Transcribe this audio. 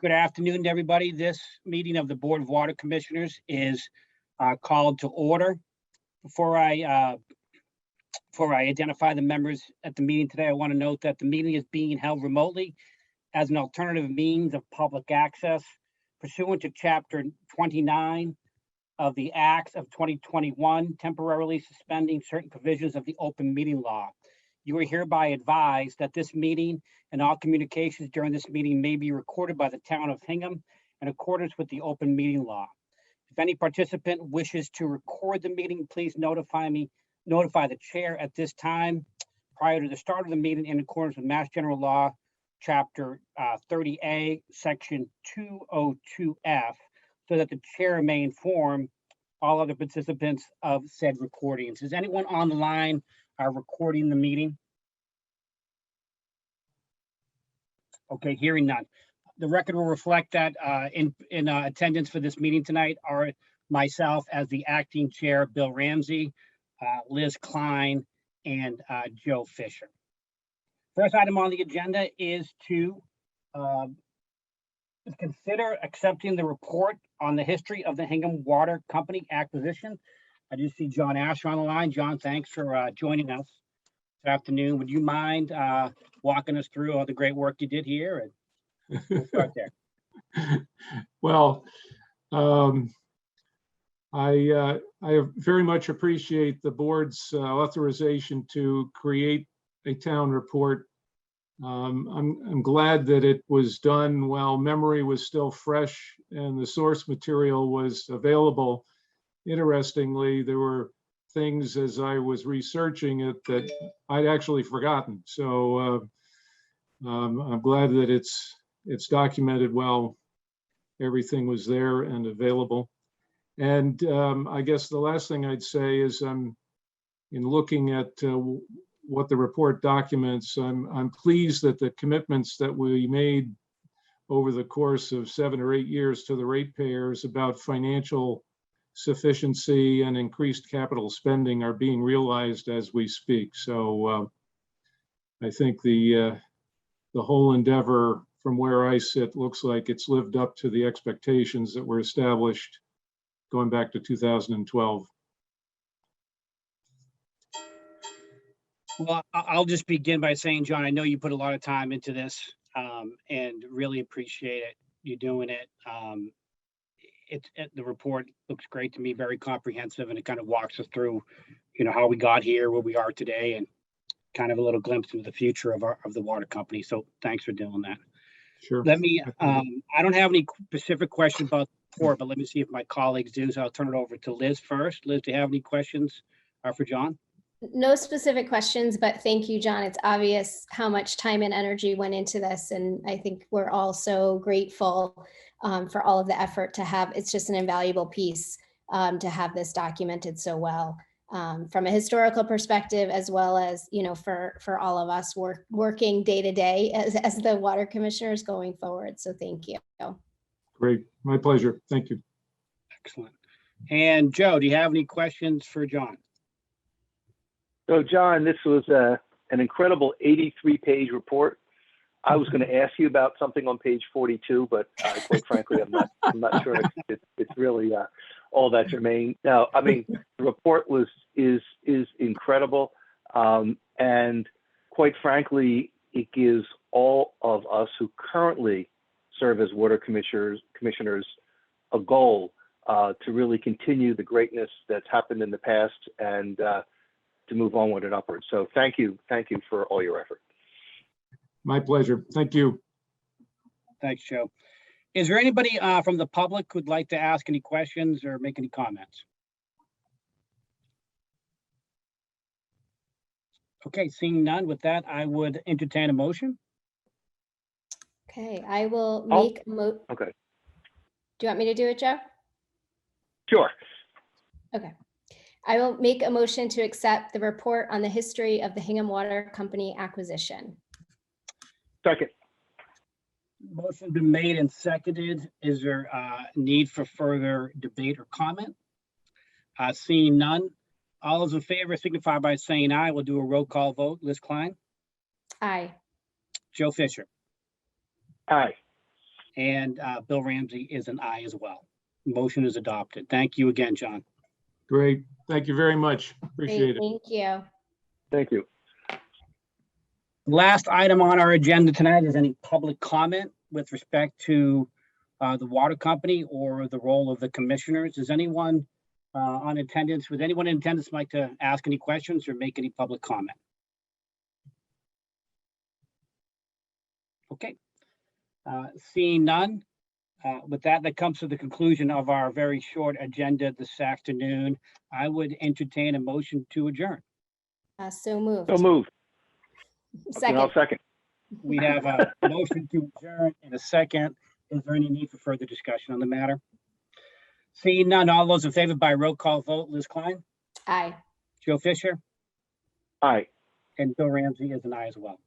Good afternoon to everybody. This meeting of the Board of Water Commissioners is called to order. Before I identify the members at the meeting today, I want to note that the meeting is being held remotely as an alternative means of public access pursuant to Chapter 29 of the Acts of 2021, temporarily suspending certain provisions of the open meeting law. You are hereby advised that this meeting and all communications during this meeting may be recorded by the town of Hingham in accordance with the open meeting law. If any participant wishes to record the meeting, please notify the chair at this time prior to the start of the meeting in accordance with Mass General Law, Chapter 30A, Section 202F, so that the chair may inform all other participants of said recordings. Is anyone on the line recording the meeting? Okay, hearing none. The record will reflect that in attendance for this meeting tonight are myself as the acting chair, Bill Ramsey, Liz Klein, and Joe Fisher. First item on the agenda is to consider accepting the report on the history of the Hingham Water Company acquisition. I do see John Asher on the line. John, thanks for joining us this afternoon. Would you mind walking us through all the great work you did here? And we'll start there. Well, I very much appreciate the board's authorization to create a town report. I'm glad that it was done while memory was still fresh and the source material was available. Interestingly, there were things as I was researching it that I'd actually forgotten. So I'm glad that it's documented well. Everything was there and available. And I guess the last thing I'd say is in looking at what the report documents, I'm pleased that the commitments that we made over the course of 7 or 8 years to the ratepayers about financial sufficiency and increased capital spending are being realized as we speak. So I think the whole endeavor from where I sit looks like it's lived up to the expectations that were established going back to 2012. Well, I'll just begin by saying, John, I know you put a lot of time into this and really appreciate it. You doing it. The report looks great to me, very comprehensive, and it kind of walks us through, how we got here, where we are today, and kind of a little glimpse into the future of the water company. So thanks for doing that. Sure. Let me, I don't have any specific questions about the report, but let me see if my colleagues do. So I'll turn it over to Liz first. Liz, do you have any questions for John? No specific questions, but thank you, John. It's obvious how much time and energy went into this. And I think we're all so grateful for all of the effort to have. It's just an invaluable piece to have this documented so well from a historical perspective, as well as, for all of us working day to day as the water commissioners going forward. So thank you. Great. My pleasure. Thank you. Excellent. And Joe, do you have any questions for John? So, John, this was an incredible 83-page report. I was going to ask you about something on page 42, but quite frankly, I'm not sure it's really all that germane. Now, I mean, the report is incredible, and quite frankly, it gives all of us who currently serve as water commissioners a goal to really continue the greatness that's happened in the past and to move onward and upward. So thank you for all your effort. My pleasure. Thank you. Thanks, Joe. Is there anybody from the public who'd like to ask any questions or make any comments? Okay, seeing none, with that, I would entertain a motion. Okay, I will make Okay. Do you want me to do it, Joe? Sure. Okay. I will make a motion to accept the report on the history of the Hingham Water Company acquisition. Second. Motion been made and seconded. Is there need for further debate or comment? Seeing none, all those in favor signify by saying aye. We'll do a roll call vote. Liz Klein? Aye. Joe Fisher? Aye. and Bill Ramsey is an aye as well. Motion is adopted. Thank you again, John. Great. Thank you very much. Appreciate Great, it. thank you. Thank you. Last item on our agenda tonight is any public comment with respect to the water company or the role of the commissioners. Is anyone on attendance, would anyone in attendance like to ask any questions or make any public comment? Okay. Seeing none, with that, that comes to the conclusion of our very short agenda this afternoon. I would entertain a motion to adjourn. So moved. So moved. And Second. I'll second. We have a motion to adjourn in a second. Is there any need for further discussion on the matter? Seeing none, all those in favor by roll call vote, Liz Klein, Aye. Joe Fisher, Aye. and Bill Ramsey is an aye as well.